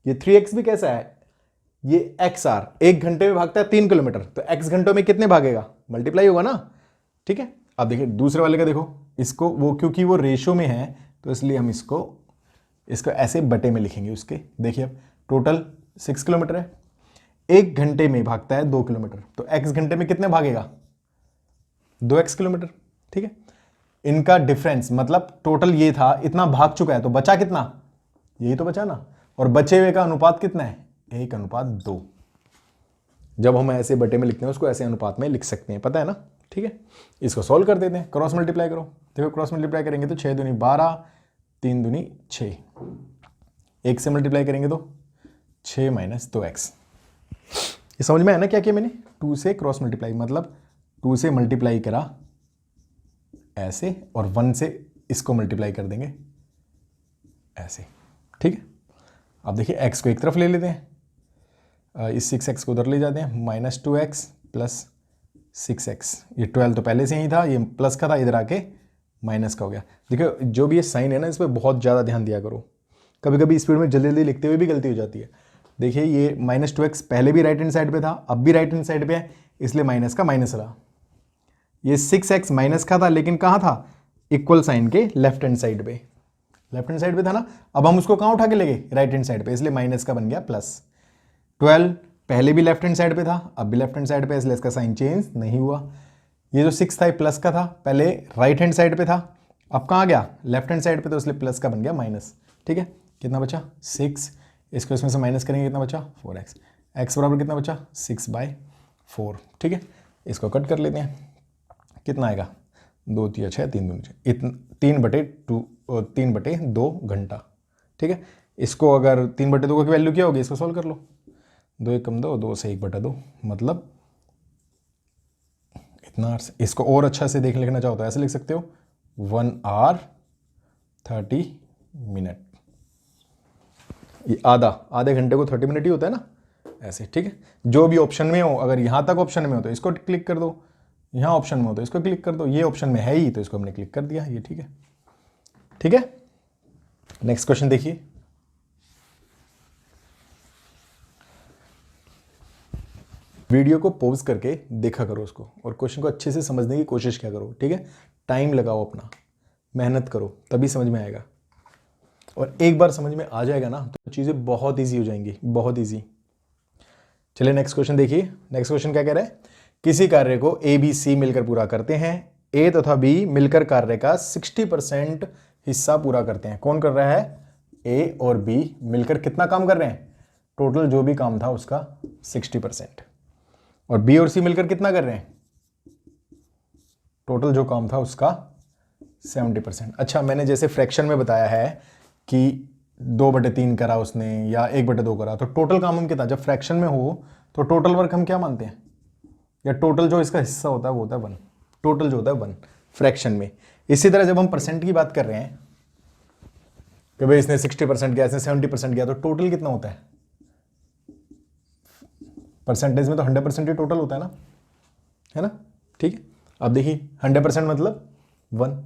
A: ये 3x भी कैसा है, ये XR 1 घंटे में भागता है 3 किलोमीटर, तो x घंटों में कितने भागेगा, मल्टीप्लाई होगा ना। ठीक है, अब देखिए दूसरे वाले का देखो, इसको वो क्योंकि वो रेशो में है तो इसलिए हम इसको ऐसे बटे में लिखेंगे उसके। देखिए अब टोटल 6 किलोमीटर है, 1 घंटे में भागता है 2 किलोमीटर, तो x घंटे में कितने भागेगा 2x किलोमीटर। ठीक है, इनका डिफरेंस मतलब टोटल ये था, इतना भाग चुका है, तो बचा कितना, यही तो बचा ना, और बचे हुए का अनुपात कितना है 1:2। जब हम ऐसे बटे में लिखते हैं उसको ऐसे अनुपात में लिख सकते हैं, पता है ना। ठीक है, इसको सॉल्व कर देते हैं, क्रॉस मल्टीप्लाई करो। देखो क्रॉस मल्टीप्लाई करेंगे तो 6 दूनी 12, 3 दूनी 6, 1 से मल्टीप्लाई करेंगे तो 6 माइनस 2x। ये समझ में आया ना क्या किया मैंने, 2 से क्रॉस मल्टीप्लाई मतलब 2 से मल्टीप्लाई करा ऐसे, और 1 से इसको मल्टीप्लाई कर देंगे ऐसे। ठीक है, अब देखिए x को एक तरफ ले लेते हैं, इस 6x को उधर ले जाते हैं, -2x प्लस 6x, ये 12 तो पहले से ही था, ये प्लस का था, इधर आके माइनस का हो गया। देखो जो भी ये साइन है ना, इस पर बहुत ज़्यादा ध्यान दिया करो, कभी कभी स्पीड में जल्दी जल्दी लिखते हुए भी गलती हो जाती है। देखिए ये -2x पहले भी राइट हैंड साइड पे था, अब भी राइट हैंड साइड पे है, इसलिए माइनस का माइनस रहा। ये 6x माइनस का था, लेकिन कहाँ था, इक्वल साइन के लेफ्ट हैंड साइड पे, लेफ्ट हैंड साइड पे था ना, अब हम उसको कहाँ उठा के ले गए, राइट हैंड साइड पे, इसलिए माइनस का बन गया प्लस। 12 पहले भी लेफ्ट हैंड साइड पे था, अब भी लेफ्ट हैंड साइड पे, इसलिए इसका साइन चेंज नहीं हुआ। ये जो 6 था प्लस का था, पहले राइट हैंड साइड पे था, अब कहाँ गया लेफ्ट हैंड साइड पे, तो इसलिए प्लस का बन गया माइनस। ठीक है, कितना बचा 6, इसको इसमें से माइनस करेंगे, कितना बचा 4x, x बराबर कितना बचा 6/4। ठीक है, इसको कट कर लेते हैं, कितना आएगा 2 3 6 3 2 6, 3/2 घंटा। ठीक है, इसको अगर 3/2 की वैल्यू क्या होगी, इसको सॉल्व कर लो, 2 1 कम 2, 2 से 1/2, मतलब इतना। इसको और अच्छा से लिखना चाहो तो ऐसे लिख सकते हो, 1 आवर 30 मिनट। ये आधे घंटे को 30 मिनट ही होता है ना, ऐसे। ठीक है, जो भी ऑप्शन में हो, अगर यहाँ तक ऑप्शन में हो तो इसको क्लिक कर दो, यहाँ ऑप्शन में हो तो इसको क्लिक कर दो, ये ऑप्शन में है ही तो इसको हमने क्लिक कर दिया, ये ठीक है। ठीक है, नेक्स्ट क्वेश्चन देखिए। वीडियो को पॉज करके देखा करो उसको और क्वेश्चन को अच्छे से समझने की कोशिश क्या करो, ठीक है। टाइम लगाओ, अपना मेहनत करो, तभी समझ में आएगा। और एक बार समझ में आ जाएगा ना तो चीज़ें बहुत इजी हो जाएंगी, बहुत इजी। चलिए नेक्स्ट क्वेश्चन देखिए। नेक्स्ट क्वेश्चन क्या कह रहा है, किसी कार्य को ए बी सी मिलकर पूरा करते हैं। ए तथा बी मिलकर कार्य का 60% हिस्सा पूरा करते हैं। कौन कर रहा है, ए और बी मिलकर कितना काम कर रहे हैं, टोटल जो भी काम था उसका 60%। और बी और सी मिलकर कितना कर रहे हैं, टोटल जो काम था उसका 70%। अच्छा, मैंने जैसे फ्रैक्शन में बताया है कि 2/3 करा उसने या 1/2 करा, तो टोटल काम हम कितना, जब फ्रैक्शन में हो तो टोटल वर्क हम क्या मानते हैं, या टोटल जो इसका हिस्सा होता है वो होता है 1, टोटल जो होता है 1 फ्रैक्शन में। इसी तरह जब हम परसेंट की बात कर रहे हैं कि भाई इसने 60% किया, इसने 70% किया, तो टोटल कितना होता है, परसेंटेज में तो 100% ही टोटल होता है ना। ठीक है, अब देखिए 100% मतलब 1।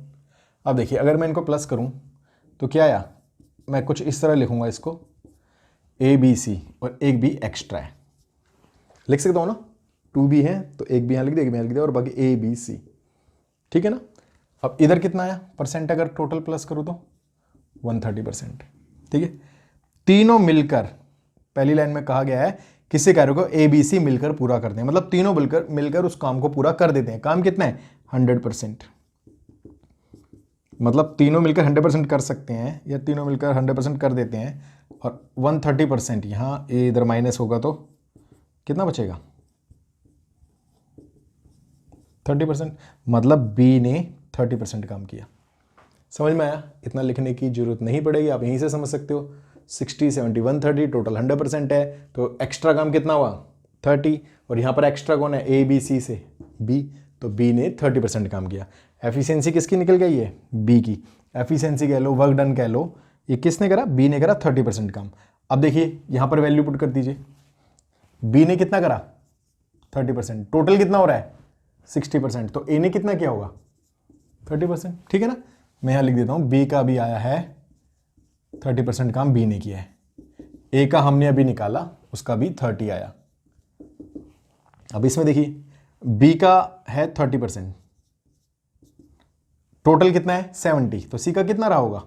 A: अब देखिए अगर मैं इनको प्लस करूं तो क्या आया, मैं कुछ इस तरह लिखूंगा इसको, ए बी सी और एक बी एक्स्ट्रा है, लिख सकता हूं ना, 2b है तो एक भी यहां लिख दिया, एक भी यहां लिख दिया और बाकी ए बी सी, ठीक है ना। अब इधर कितना आया परसेंट, अगर टोटल प्लस करूं तो 130%। ठीक है, तीनों मिलकर, पहली लाइन में कहा गया है किसी कार्य को ए बी सी मिलकर पूरा करते हैं, मतलब तीनों मिलकर उस काम को पूरा कर देते हैं। काम कितना है, 100%, मतलब तीनों मिलकर 100% कर सकते हैं या तीनों मिलकर 100% कर देते हैं। और 130% यहाँ ए इधर माइनस होगा तो कितना बचेगा, 30%, मतलब बी ने 30% काम किया। समझ में आया, इतना लिखने की जरूरत नहीं पड़ेगी, आप यहीं से समझ सकते हो। 60, 70, 130, टोटल 100% है, तो एक्स्ट्रा काम कितना हुआ 30, और यहाँ पर एक्स्ट्रा कौन है, ए बी सी से बी, तो बी ने 30% काम किया। एफिशिएंसी किसकी निकल गई है, बी की। एफिशिएंसी कह लो, वर्क डन कह लो, ये किसने करा, बी ने करा 30% काम। अब देखिए यहाँ पर वैल्यू पुट कर दीजिए, बी ने कितना करा 30%, टोटल कितना हो रहा है 60%, तो ए ने कितना किया होगा 30%। ठीक है ना, मैं यहाँ लिख देता हूँ, बी का भी आया है 30% काम बी ने किया है, ए का हमने अभी निकाला उसका भी 30 आया। अब इसमें देखिए बी का है 30%, टोटल कितना है 70, तो सी का कितना रहा होगा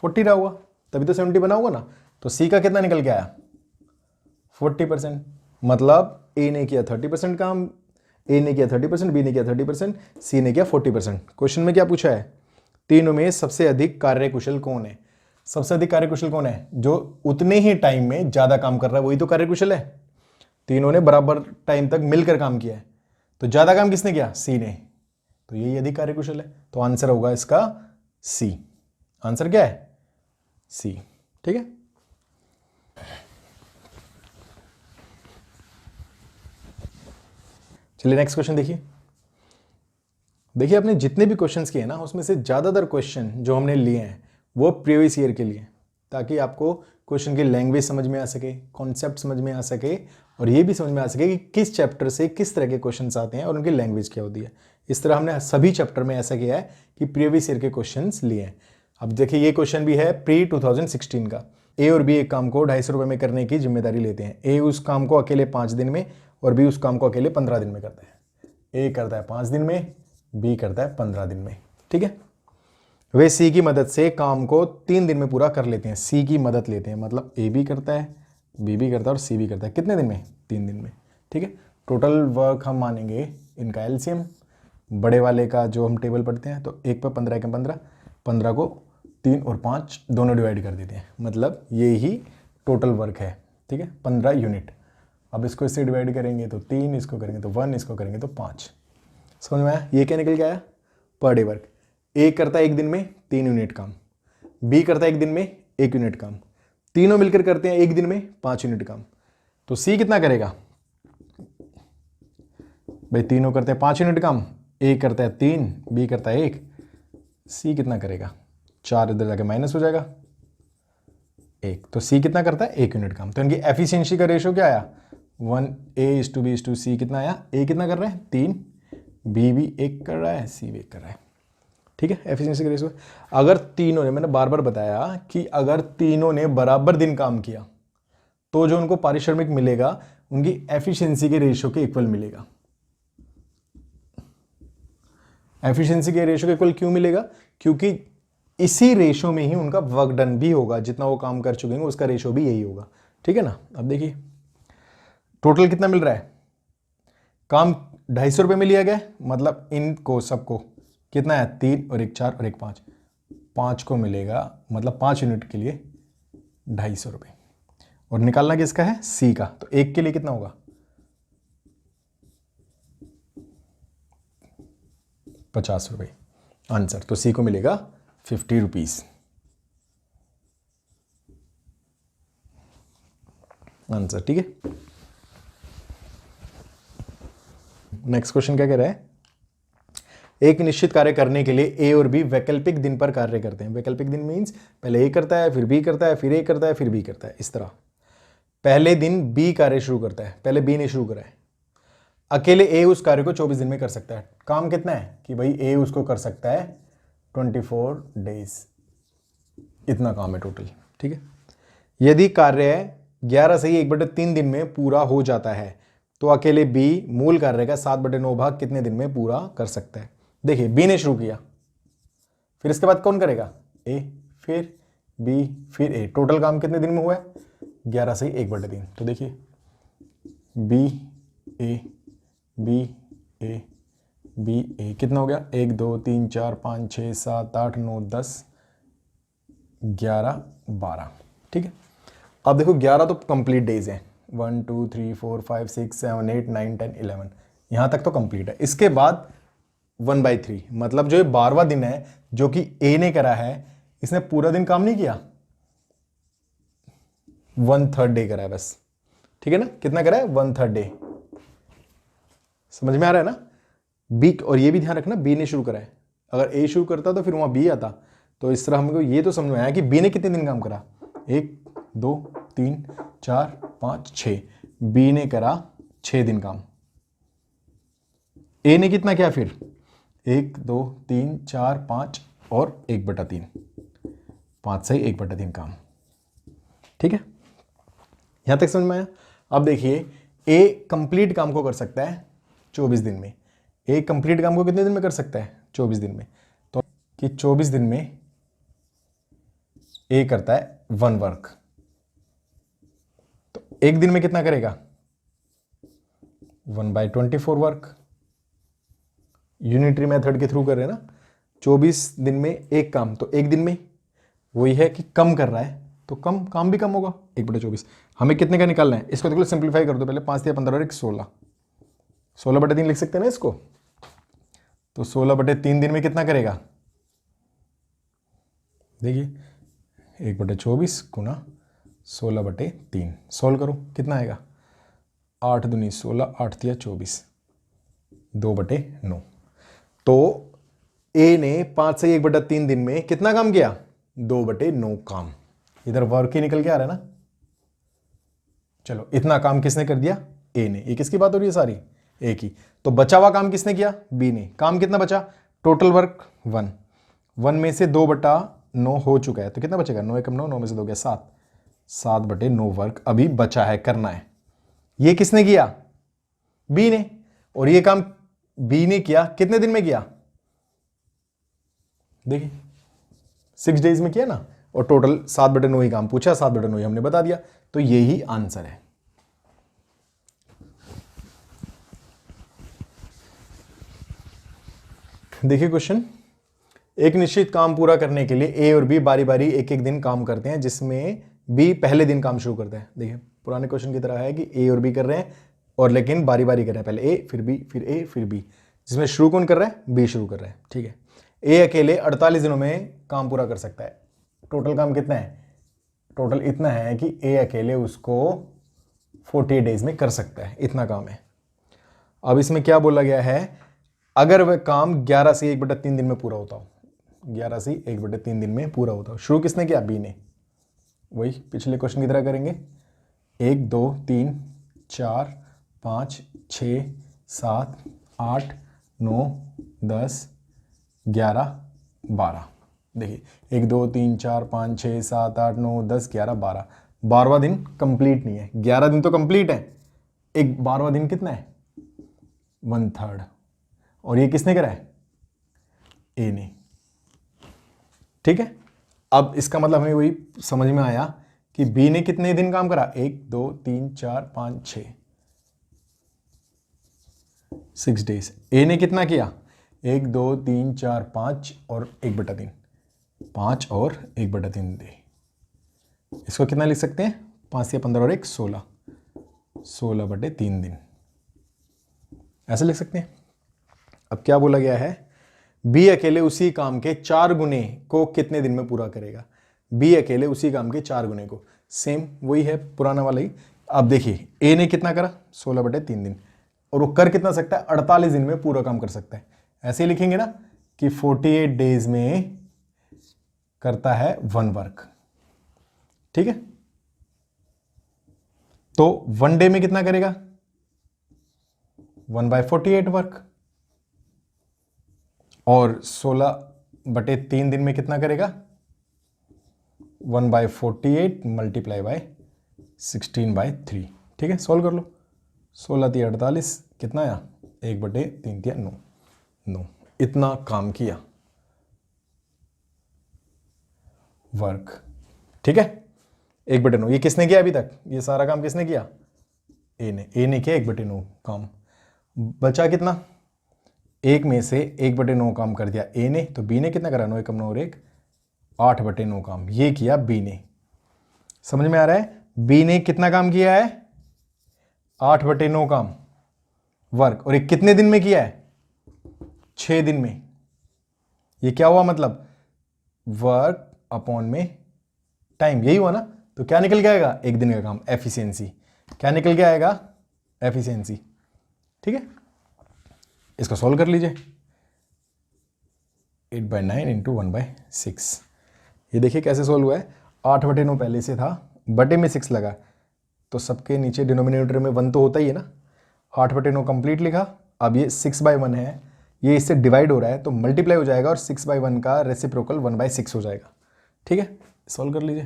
A: 40 रहा होगा, तभी तो 70 बना होगा ना। तो सी का कितना निकल के आया 40%, मतलब ए ने किया 30% काम, ए ने किया 30%, बी ने किया 30%, सी ने किया 40%। क्वेश्चन में क्या पूछा है, तीनों में सबसे अधिक कार्यकुशल कौन है। सबसे अधिक कार्यकुशल कौन है, जो उतने ही टाइम में ज्यादा काम कर रहा है वही तो कार्यकुशल है। तीनों ने बराबर टाइम तक मिलकर काम किया है, तो ज्यादा काम किसने किया, सी ने, तो यही अधिक कार्यकुशल है। तो आंसर होगा इसका सी। आंसर क्या है, सी। ठीक है, चलिए नेक्स्ट क्वेश्चन देखिए। देखिए आपने जितने भी क्वेश्चंस किए ना उसमें से ज़्यादातर क्वेश्चन जो हमने लिए हैं वो प्रीवियस ईयर के लिए, ताकि आपको क्वेश्चन की लैंग्वेज समझ में आ सके, कॉन्सेप्ट समझ में आ सके, और ये भी समझ में आ सके कि किस चैप्टर से किस तरह के क्वेश्चंस आते हैं और उनकी लैंग्वेज क्या होती है। इस तरह हमने सभी चैप्टर में ऐसा किया है कि प्रीवियस ईयर के क्वेश्चन लिए हैं। अब देखिए ये क्वेश्चन भी है प्री 2016 का। ए और बी एक काम को 250 रुपये में करने की जिम्मेदारी लेते हैं। ए उस काम को अकेले 5 दिन में और बी उस काम को अकेले 15 दिन में करता है। ए करता है 5 दिन में, बी करता है 15 दिन में। ठीक है, वे सी की मदद से काम को 3 दिन में पूरा कर लेते हैं। सी की मदद लेते हैं, मतलब ए भी करता है, बी भी करता है और सी भी करता है। कितने दिन में, 3 दिन में। ठीक है, टोटल वर्क हम मानेंगे इनका एलसीएम, बड़े वाले का जो हम टेबल पढ़ते हैं, तो 1 पर 15 के 15, 15 को 3 और 5 दोनों डिवाइड कर देते हैं, मतलब ये ही टोटल वर्क है। ठीक है, 15 यूनिट। अब इसको इससे डिवाइड करेंगे तो 3, इसको करेंगे तो 1, इसको करेंगे तो 5। समझ में आया, ये क्या निकल के आया, पर डे वर्क। ए करता है 1 दिन में 3 यूनिट काम, बी करता है 1 दिन में 1 यूनिट काम, तीनों मिलकर करते हैं 1 दिन में 5 यूनिट काम। तो सी कितना करेगा भाई, तीनों करते हैं 5 यूनिट काम, ए करता है 3, बी करता है 1, सी कितना करेगा 4, इधर जाके माइनस हो जाएगा 1, तो सी कितना करता है 1 यूनिट काम। तो इनकी एफिशिएंसी का रेशियो क्या आया 1 A/B/C कितना आया, ए कितना कर रहे हैं 3, बी भी 1 कर रहा है, सी भी 1 कर रहा है, ठीक है। एफिशिएंसी का रेशो, अगर तीनों ने, मैंने बार बार बताया कि अगर तीनों ने बराबर दिन काम किया तो जो उनको पारिश्रमिक मिलेगा उनकी एफिशिएंसी के रेशो के इक्वल मिलेगा। एफिशिएंसी के रेशो के इक्वल क्यों मिलेगा? क्योंकि इसी रेशो में ही उनका वर्क डन भी होगा, जितना वो काम कर चुके हैं उसका रेशो भी यही होगा, ठीक है ना। अब देखिए टोटल कितना मिल रहा है, काम 250 रुपये में लिया गया, मतलब इनको सबको कितना है, 3 और 1 4 और 1 5, 5 को मिलेगा, मतलब 5 यूनिट के लिए 250 रुपये। और निकालना किसका है, सी का, तो एक के लिए कितना होगा, 50 रुपये आंसर। तो सी को मिलेगा 50 रुपीज आंसर, ठीक है। नेक्स्ट क्वेश्चन क्या कह रहा है, एक निश्चित कार्य करने के लिए ए और बी वैकल्पिक दिन पर कार्य करते हैं। वैकल्पिक दिन मींस पहले ए करता है, फिर बी करता है, फिर ए करता है, फिर बी करता है, इस तरह। पहले दिन बी कार्य शुरू करता है, पहले बी ने शुरू करा है। अकेले ए उस कार्य को 24 दिन में कर सकता है। काम कितना है कि भाई ए उसको कर सकता है 24 डेज, इतना काम है टोटल, ठीक है। यदि कार्य 11 से ही 1/3 दिन में पूरा हो जाता है तो अकेले बी मूल कार्य का 7/9 भाग कितने दिन में पूरा कर सकता है। देखिए बी ने शुरू किया, फिर इसके बाद कौन करेगा, ए, फिर बी, फिर ए। टोटल काम कितने दिन में हुआ है, 11 से 1/3। तो देखिए B A B A B A कितना हो गया, 1 2 3 4 5 6 7 8 9 10 11 12, ठीक है। अब देखो 11 तो कंप्लीट डेज हैं, 1 2 3 4 5 6 7 8 9 10 11, यहां तक तो कंप्लीट है। इसके बाद 1/3, मतलब जो ये 12वां दिन है जो कि ए ने करा है, इसने पूरा दिन काम नहीं किया, 1/3 डे करा है बस, ठीक है ना। कितना करा है, 1/3 डे। समझ में आ रहा है ना। बी, और ये भी ध्यान रखना बी ने शुरू करा है, अगर ए शुरू करता तो फिर वहां बी आता। तो इस तरह हमको ये तो समझ में आया कि बी ने कितने दिन काम करा, 1 2 3 4 5 6, बी ने करा 6 दिन काम। ए ने कितना किया फिर, 1 2 3 4 5 और 1/3, 5 से 1/3 काम, ठीक है। यहां तक समझ में आया। अब देखिए ए कंप्लीट काम को कर सकता है 24 दिन में। ए कंप्लीट काम को कितने दिन में कर सकता है, 24 दिन में। तो कि 24 दिन में ए करता है 1 वर्क, तो एक दिन में कितना करेगा, 1/24 वर्क। यूनिटरी मेथड के थ्रू कर रहे हैं ना, 24 दिन में एक काम, तो एक दिन में वही है कि कम कर रहा है तो कम काम भी कम होगा, 1/24। हमें कितने का निकालना है, इसको देखो सिंप्लीफाई कर दो पहले, 5 या 15 और 1 16, 16/3 लिख सकते हैं ना इसको। तो 16/3 दिन में कितना करेगा, देखिए 1/24 गुना 16/3, सोल्व करो कितना आएगा, 8 दूनी 16, 8 तिया 24, 2/9। तो ए ने 5 से 1/3 दिन में कितना काम किया, 2/9 काम। इधर वर्क ही निकल के आ रहा है ना। चलो इतना काम किसने कर दिया, ए ने। ये किसकी बात हो रही है सारी, ए की। तो बचा हुआ काम किसने किया, बी ने। काम कितना बचा, टोटल वर्क 1 में से 2/9 हो चुका है, तो कितना बचेगा, 9 एकम 9, 9 में से 2 गया 7, 7/9 वर्क अभी बचा है करना है। ये किसने किया, बी ने। और ये काम बी ने किया कितने दिन में किया, देखिए 6 डेज में किया ना। और टोटल 7/9 ही काम पूछा, 7/9 ही हमने बता दिया, तो यही आंसर है। देखिए क्वेश्चन, एक निश्चित काम पूरा करने के लिए ए और बी बारी बारी एक एक दिन काम करते हैं, जिसमें बी पहले दिन काम शुरू करता है। देखिए पुराने क्वेश्चन की तरह है कि ए और बी कर रहे हैं, और लेकिन बारी बारी कर रहे हैं, पहले ए फिर बी फिर ए फिर बी, जिसमें शुरू कौन कर रहा है, बी शुरू कर रहा है, ठीक है। ए अकेले 48 दिनों में काम पूरा कर सकता है। टोटल काम कितना है, टोटल इतना है कि ए अकेले उसको 40 डेज में कर सकता है, इतना काम है। अब इसमें क्या बोला गया है, अगर वह काम 11 से 1/3 दिन में पूरा होता हो, 11 से 1/3 दिन में पूरा होता हो। शुरू किसने किया, बी ने। वही पिछले क्वेश्चन की तरह करेंगे, 1 2 3 4 5 6 7 8 9, 10, 11, 12। देखिए 1 2 3 4 5 6 7 8 9 10 11 12, 12वां दिन कंप्लीट नहीं है। 11 दिन तो कंप्लीट है, एक 12वां दिन कितना है? 1/3। और ये किसने करा है? ए ने। ठीक है, अब इसका मतलब हमें वही समझ में आया कि बी ने कितने दिन काम करा? 1 2 3 4 5 6, 6 डेज। ए ने कितना किया? 1 2 3 4 5 और 1/3, 5 और 1/3 दे। इसको कितना लिख सकते हैं? 5 से 15 और 1 16, 16/3 दिन, ऐसे लिख सकते हैं। अब क्या बोला गया है? बी अकेले उसी काम के 4 गुने को कितने दिन में पूरा करेगा? बी अकेले उसी काम के 4 गुने को, सेम वही है पुराना वाला ही। अब देखिए ए ने कितना करा? 16/3 दिन, और वो कर कितना सकता है? 48 दिन में पूरा काम कर सकता है। ऐसे ही लिखेंगे ना कि 48 डेज में करता है 1 वर्क। ठीक है, तो 1 डे में कितना करेगा? 1/48 वर्क। और 16/3 दिन में कितना करेगा? 1/48 मल्टीप्लाई बाय 16/3। ठीक है, सॉल्व कर लो। 16 × 48 कितना आया? 1/3 × 9, 9। इतना काम किया वर्क। ठीक है, 1/9। ये किसने किया अभी तक? ये सारा काम किसने किया? ए ने किया 1/9 काम। बचा कितना? 1 में से 1/9 काम कर दिया ए ने, तो बी ने कितना करा? 9 × 9 और 1, 8/9 काम ये किया बी ने। समझ में आ रहा है? बी ने कितना काम किया है? 8/9 काम वर्क। और ये कितने दिन में किया है? 6 दिन में। ये क्या हुआ? मतलब वर्क अपॉन में टाइम, यही हुआ ना। तो क्या निकल के आएगा? 1 दिन का काम, एफिशिएंसी। क्या निकल के आएगा? एफिशिएंसी। ठीक है, इसको सॉल्व कर लीजिए। 8/9 × 1/6। ये देखिए कैसे सॉल्व हुआ है। 8/9 पहले से था, बटे में 6 लगा, तो सबके नीचे डिनोमिनेटर में 1 तो होता ही है ना। 8/9 कंप्लीट लिखा। अब ये 6/1 है, ये इससे डिवाइड हो रहा है तो मल्टीप्लाई हो जाएगा, और 6/1 का रेसिप्रोकल 1/6 हो जाएगा। ठीक है, सॉल्व कर लीजिए।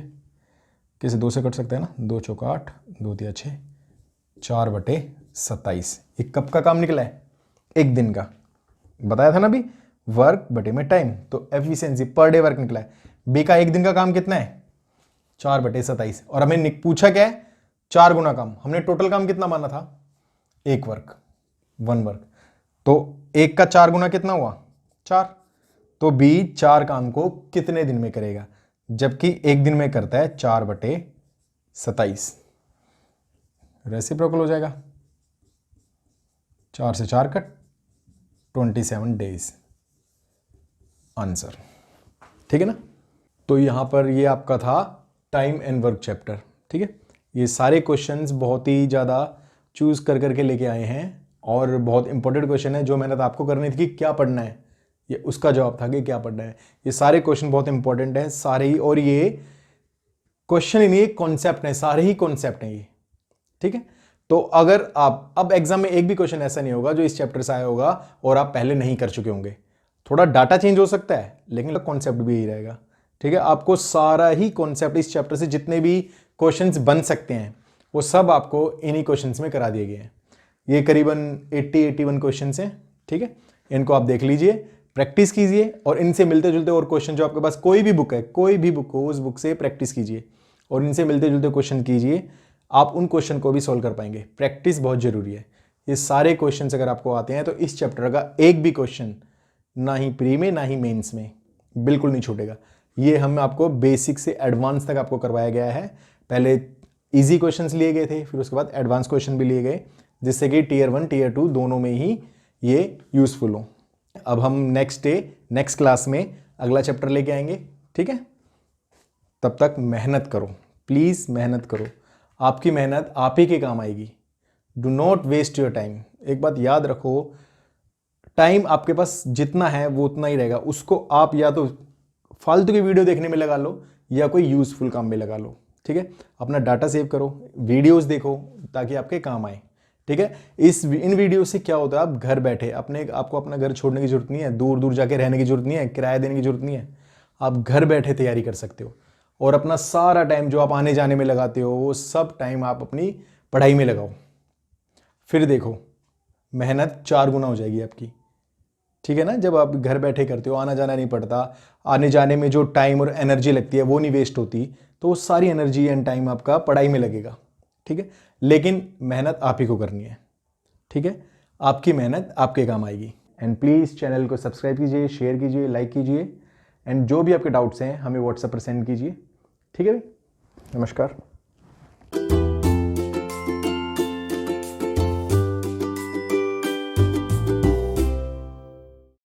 A: किसी 2 से कट सकते हैं ना। 2 × 4 = 8, 2 × 6 = 4/27। ये कब का काम निकला है? 1 दिन का। बताया था ना अभी, वर्क बटे में टाइम, तो एफिशिएंसी पर डे वर्क निकला है। बी का 1 दिन का काम कितना है? 4/27। और हमें पूछा क्या है? 4 गुना काम। हमने टोटल काम कितना माना था? 1 वर्क, 1 वर्क। तो 1 का 4 गुना कितना हुआ? 4। तो बी 4 काम को कितने दिन में करेगा? जबकि 1 दिन में करता है 4/27, रेसिप्रोकल हो जाएगा। 4 से 4 कट, 27 डेज आंसर। ठीक है ना। तो यहां पर ये आपका था टाइम एंड वर्क चैप्टर। ठीक है, ये सारे क्वेश्चंस बहुत ही ज़्यादा चूज कर करके लेके आए हैं, और बहुत इंपॉर्टेंट क्वेश्चन है। जो मेहनत आपको करनी थी कि क्या पढ़ना है, ये उसका जवाब था कि क्या पढ़ना है। ये सारे क्वेश्चन बहुत इंपॉर्टेंट हैं सारे ही, और ये क्वेश्चन ही नहीं, कॉन्सेप्ट है, सारे ही कॉन्सेप्ट हैं ये। ठीक है, तो अगर आप अब एग्जाम में एक भी क्वेश्चन ऐसा नहीं होगा जो इस चैप्टर से आया होगा और आप पहले नहीं कर चुके होंगे। थोड़ा डाटा चेंज हो सकता है, लेकिन कॉन्सेप्ट भी यही रहेगा। ठीक है, आपको सारा ही कॉन्सेप्ट इस चैप्टर से जितने भी क्वेश्चंस बन सकते हैं वो सब आपको इन्हीं क्वेश्चंस में करा दिए गए हैं। ये करीबन 80-81 क्वेश्चंस हैं। ठीक है, इनको आप देख लीजिए, प्रैक्टिस कीजिए, और इनसे मिलते जुलते और क्वेश्चन जो आपके पास कोई भी बुक है, कोई भी बुक हो, उस बुक से प्रैक्टिस कीजिए और इनसे मिलते जुलते क्वेश्चन कीजिए। आप उन क्वेश्चन को भी सॉल्व कर पाएंगे। प्रैक्टिस बहुत जरूरी है। ये सारे क्वेश्चंस अगर आपको आते हैं तो इस चैप्टर का एक भी क्वेश्चन ना ही प्री में ना ही मेंस में बिल्कुल नहीं छूटेगा। ये हम आपको बेसिक से एडवांस तक आपको करवाया गया है। पहले इजी क्वेश्चंस लिए गए थे, फिर उसके बाद एडवांस क्वेश्चन भी लिए गए, जिससे कि Tier 1 Tier 2 दोनों में ही ये यूजफुल हो। अब हम नेक्स्ट डे नेक्स्ट क्लास में अगला चैप्टर लेके आएंगे। ठीक है, तब तक मेहनत करो, प्लीज मेहनत करो। आपकी मेहनत आप ही के काम आएगी। Do not waste your time. एक बात याद रखो, टाइम आपके पास जितना है वो उतना ही रहेगा। उसको आप या तो फालतू की वीडियो देखने में लगा लो या कोई यूजफुल काम में लगा लो। ठीक है, अपना डाटा सेव करो, वीडियोस देखो ताकि आपके काम आए। ठीक है। इन वीडियो से क्या होता है, आप घर बैठे आपको अपना घर छोड़ने की जरूरत नहीं है, दूर दूर जाके रहने की जरूरत नहीं है, किराया देने की जरूरत नहीं है। आप घर बैठे तैयारी कर सकते हो और अपना सारा टाइम जो आप आने जाने में लगाते हो वो सब टाइम आप अपनी पढ़ाई में लगाओ। फिर देखो मेहनत 4 गुना हो जाएगी आपकी। ठीक है ना। जब आप घर बैठे करते हो, आना जाना नहीं पड़ता, आने जाने में जो टाइम और एनर्जी लगती है वो नहीं वेस्ट होती, तो वो सारी एनर्जी एंड टाइम आपका पढ़ाई में लगेगा। ठीक है। लेकिन मेहनत आप ही को करनी है। ठीक है। आपकी मेहनत आपके काम आएगी। एंड प्लीज़ चैनल को सब्सक्राइब कीजिए, शेयर कीजिए, लाइक कीजिए एंड जो भी आपके डाउट्स हैं हमें व्हाट्सएप पर सेंड कीजिए। ठीक है भाई, नमस्कार।